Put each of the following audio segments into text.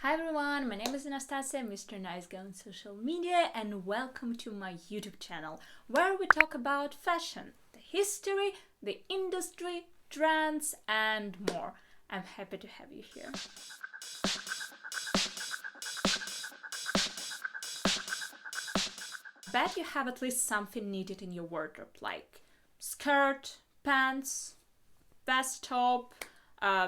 Hi everyone, my name is Anastasia, Mr. Nice Guy on social media, and welcome to my YouTube channel where we talk about fashion, the history, the industry, trends, and more. I'm happy to have you here. Bet you have at least something needed in your wardrobe, like skirt, pants, vest top,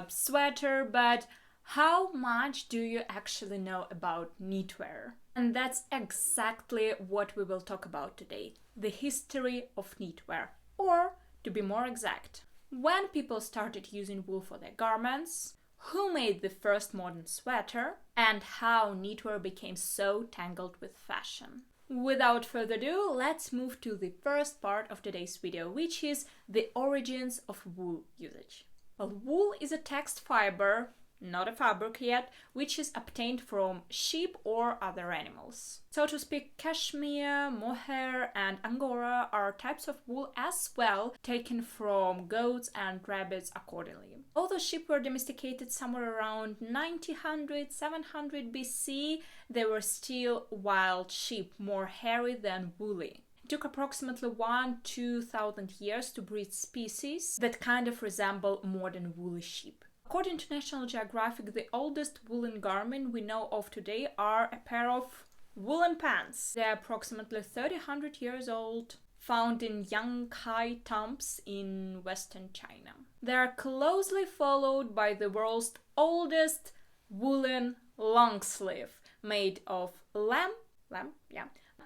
sweater, but how much do you actually know about knitwear? And that's exactly what we will talk about today, the history of knitwear, or to be more exact, when people started using wool for their garments, who made the first modern sweater, and how knitwear became so tangled with fashion. Without further ado, let's move to the first part of today's video, which is the origins of wool usage. Well, wool is a text fiber, not a fabric yet, which is obtained from sheep or other animals. So to speak, cashmere, mohair, and angora are types of wool as well, taken from goats and rabbits accordingly. Although sheep were domesticated somewhere around 900, 700 BC, they were still wild sheep, more hairy than woolly. It took approximately 1,000–2,000 years to breed species that kind of resemble modern woolly sheep. According to National Geographic, the oldest woolen garment we know of today are a pair of woolen pants. They are approximately 3,000 years old, found in Yankai tombs in western China. They are closely followed by the world's oldest woolen long sleeve, made of lamb,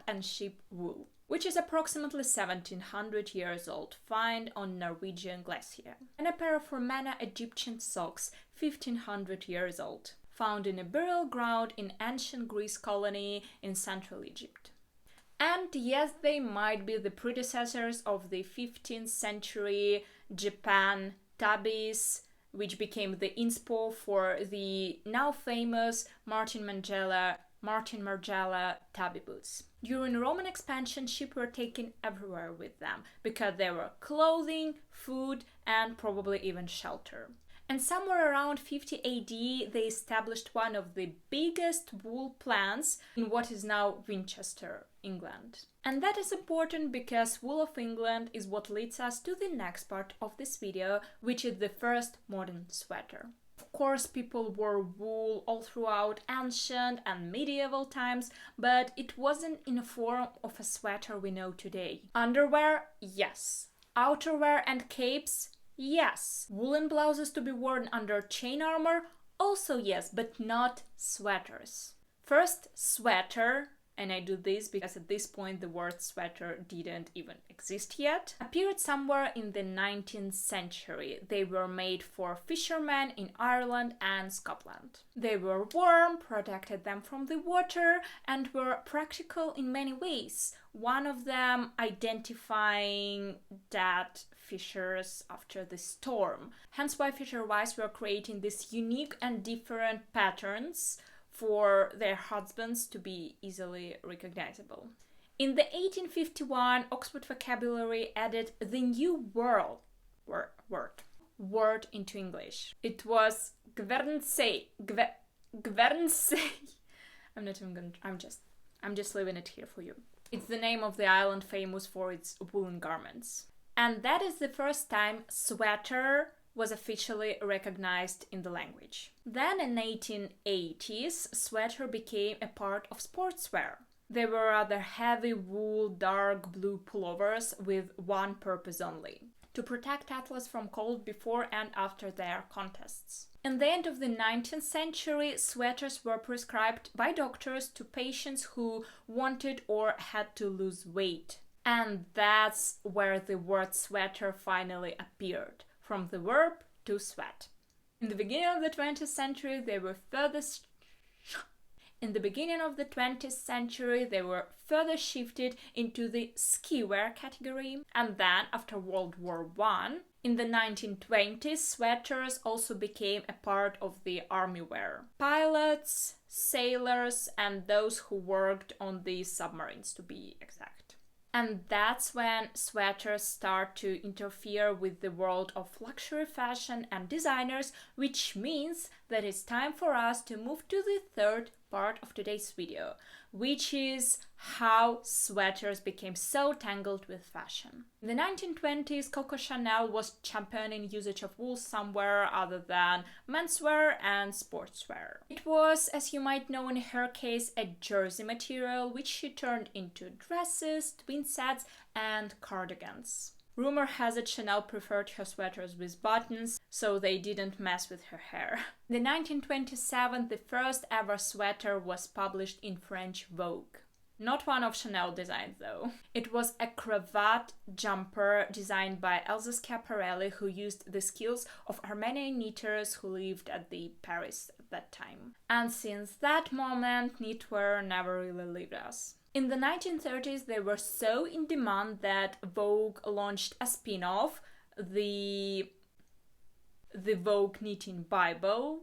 and sheep wool, which is approximately 1,700 years old, found on Norwegian glacier. And a pair of Romana Egyptian socks, 1,500 years old, found in a burial ground in ancient Greece colony in Central Egypt. And yes, they might be the predecessors of the 15th century Japan tabis, which became the inspo for the now famous Martin Margiela tabi boots. During Roman expansion, sheep were taken everywhere with them because they were clothing, food, and probably even shelter. And somewhere around 50 AD, they established one of the biggest wool plants in what is now Winchester, England. And that is important because wool of England is what leads us to the next part of this video, which is the first modern sweater. Of course, people wore wool all throughout ancient and medieval times, but it wasn't in the form of a sweater we know today. Underwear? Yes. Outerwear and capes? Yes. Woolen blouses to be worn under chain armor? Also yes, but not sweaters. First sweater, and I do this because at this point the word sweater didn't even exist yet, appeared somewhere in the 19th century. They were made for fishermen in Ireland and Scotland. They were warm, protected them from the water, and were practical in many ways. One of them identifying dead fishers after the storm. Hence why fisher wives were creating these unique and different patterns for their husbands to be easily recognizable. In the 1851, Oxford Vocabulary added the new word into English. It was gwernsey. I'm just leaving it here for you. It's the name of the island famous for its woolen garments. And that is the first time sweater was officially recognized in the language. Then in 1880s, sweater became a part of sportswear. They were rather heavy wool dark blue pullovers with one purpose only: to protect athletes from cold before and after their contests. In the end of the 19th century, sweaters were prescribed by doctors to patients who wanted or had to lose weight. And that's where the word sweater finally appeared, from the verb to sweat. In the beginning of the 20th century, they were further shifted into the ski wear category, and then after World War I, in the 1920s, sweaters also became a part of the army wear. Pilots, sailors, and those who worked on the submarines, to be exact. And that's when sweaters start to interfere with the world of luxury fashion and designers, which means that it's time for us to move to the third part of today's video, which is how sweaters became so tangled with fashion. In the 1920s, Coco Chanel was championing usage of wool somewhere other than menswear and sportswear. It was, as you might know in her case, a jersey material which she turned into dresses, twin sets and cardigans. Rumor has it Chanel preferred her sweaters with buttons, so they didn't mess with her hair. In 1927, the first ever sweater was published in French Vogue. Not one of Chanel designs though. It was a cravat jumper designed by Elsa Schiaparelli, who used the skills of Armenian knitters who lived at the Paris at that time. And since that moment, knitwear never really left us. In the 1930s, they were so in demand that Vogue launched a spin-off, the Vogue Knitting Bible,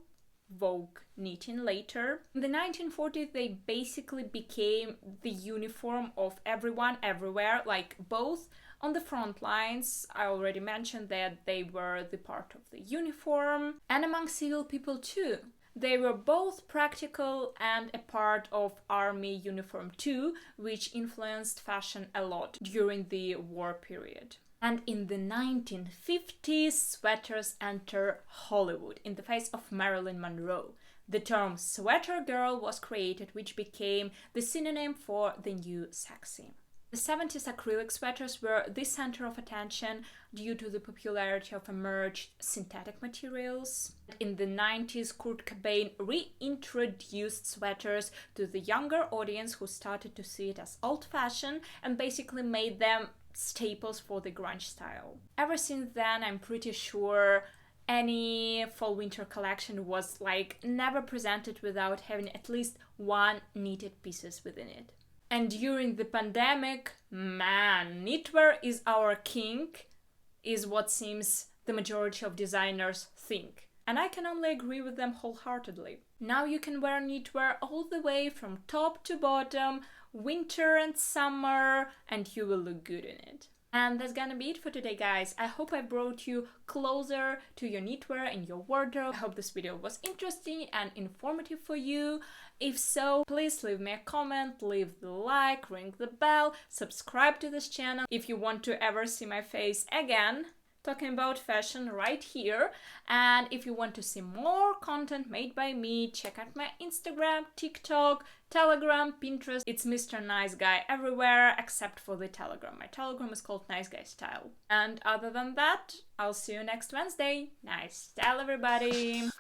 Vogue Knitting later. In the 1940s, they basically became the uniform of everyone, everywhere, like both on the front lines. I already mentioned that they were the part of the uniform, and among civil people too. They were both practical and a part of army uniform too, which influenced fashion a lot during the war period. And in the 1950s, sweaters enter Hollywood in the face of Marilyn Monroe. The term sweater girl was created, which became the synonym for the new sexy. The 70s acrylic sweaters were the center of attention due to the popularity of emerged synthetic materials. In the 90s, Kurt Cobain reintroduced sweaters to the younger audience who started to see it as old-fashioned and basically made them staples for the grunge style. Ever since then, I'm pretty sure any fall-winter collection was never presented without having at least one knitted pieces within it. And during the pandemic, man, knitwear is our king, is what seems the majority of designers think. And I can only agree with them wholeheartedly. Now you can wear knitwear all the way from top to bottom, winter and summer, and you will look good in it. And that's gonna be it for today, guys. I hope I brought you closer to your knitwear and your wardrobe. I hope this video was interesting and informative for you. If so, please leave me a comment, leave the like, ring the bell, subscribe to this channel if you want to ever see my face again talking about fashion right here. And if you want to see more content made by me, check out my Instagram, TikTok, Telegram, Pinterest. It's Mr. Nice Guy everywhere except for the Telegram. My Telegram is called Nice Guy Style. And other than that, I'll see you next Wednesday. Nice style, everybody!